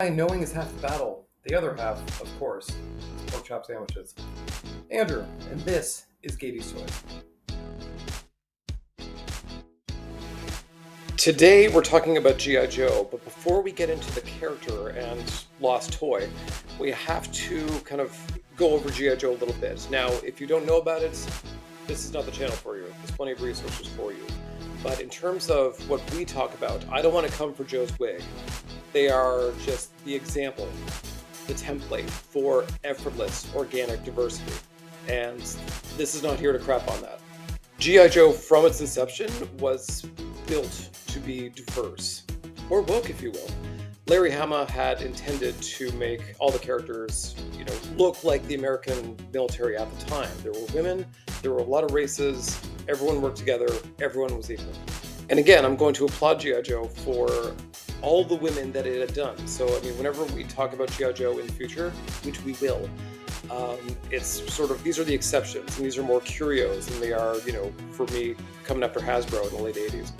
Knowing is half the battle. The other half, of course, is pork chop sandwiches. Andrew, and this is Gayties Toys. Today we're talking about G.I. Joe, but before we get into the character and lost toy, we have to kind of go over G.I. Joe a little bit. Now, if you don't know about it, this is not the channel for you. There's plenty of resources for you. But in terms of what we talk about, I don't want to come for Joe's wig. They are just the example, the template for effortless organic diversity. And this is not here to crap on that. G.I. Joe, from its inception, was built to be diverse, or woke, if you will. Larry Hama had intended to make all the characters, look like the American military at the time. There were women, there were a lot of races, everyone worked together, everyone was equal. And again, I'm going to applaud G.I. Joe for all the women that it had done. So, whenever we talk about G.I. Joe in the future, which we will, it's sort of, these are the exceptions, and these are more curios than they are, for me, coming after Hasbro in the late 80s.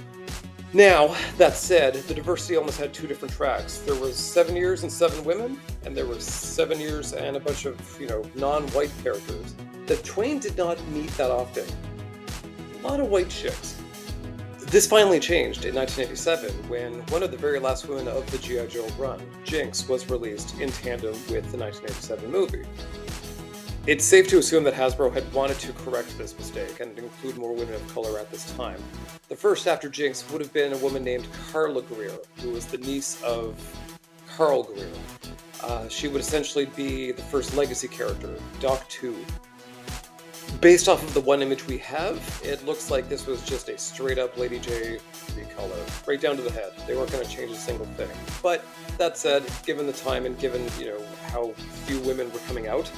Now, that said, the diversity almost had two different tracks. There was 7 years and 7 women, and there was 7 years and a bunch of, non-white characters. The twain did not meet that often. A lot of white chicks. This finally changed in 1987 when one of the very last women of the G.I. Joe run, Jinx, was released in tandem with the 1987 movie. It's safe to assume that Hasbro had wanted to correct this mistake and include more women of color at this time. The first after Jinx would have been a woman named Carla Greer, who was the niece of Carl Greer. She would essentially be the first legacy character, Doc 2. Based off of the one image we have, it looks like this was just a straight-up Lady J recolor, right down to the head. They weren't going to change a single thing. But that said, given the time and given, how few women were coming out,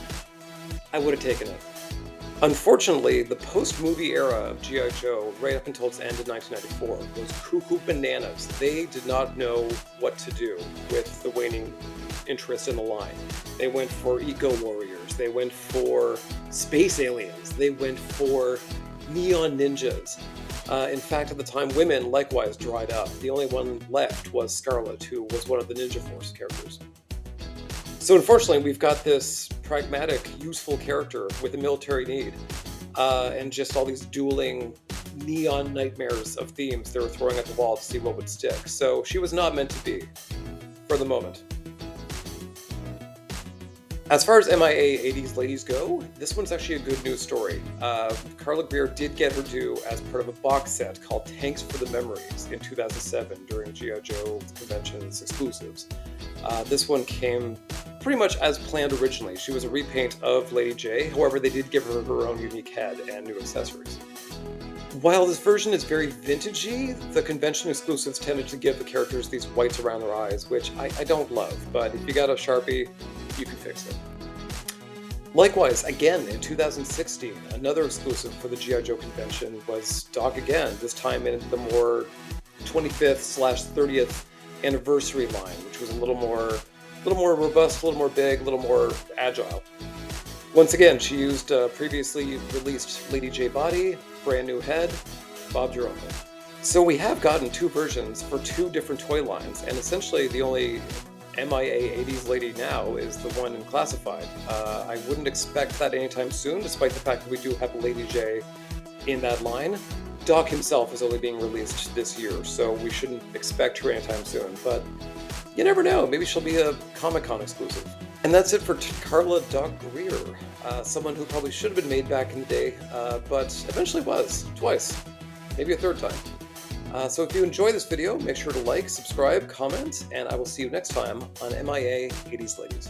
I would have taken it. Unfortunately, the post-movie era of G.I. Joe, right up until its end in 1994, was cuckoo bananas. They did not know what to do with the waning interest in the line. They went for eco-warriors, they went for space aliens, they went for neon ninjas. In fact, at the time, women likewise dried up. The only one left was Scarlet, who was one of the Ninja Force characters. So unfortunately, we've got this pragmatic, useful character with a military need, and just all these dueling neon nightmares of themes they were throwing at the wall to see what would stick. So she was not meant to be, for the moment. As far as MIA 80s ladies go, this one's actually a good news story. Carla Greer did get her due as part of a box set called Tanks for the Memories in 2007 during G.I. Joe Convention's exclusives. This one came pretty much as planned originally. She was a repaint of Lady J, however they did give her her own unique head and new accessories. While this version is very vintagey, the convention exclusives tended to give the characters these whites around their eyes, which I don't love, but if you got a Sharpie, you can fix it. Likewise, again, in 2016, another exclusive for the G.I. Joe convention was Doc again, this time in the more 25th/30th anniversary line, which was a little more robust, a little more big, a little more agile. Once again, she used previously released Lady J body, brand new head, Bob your uncle. So we have gotten two versions for two different toy lines, and essentially the only MIA 80s lady now is the one in Classified. I wouldn't expect that anytime soon, despite the fact that we do have Lady J in that line. Doc himself is only being released this year, so we shouldn't expect her anytime soon, but you never know, maybe she'll be a Comic-Con exclusive. And that's it for Carla Doc Greer, someone who probably should have been made back in the day, but eventually was, twice, maybe a third time. So if you enjoy this video, make sure to like, subscribe, comment, and I will see you next time on MIA 80s Ladies.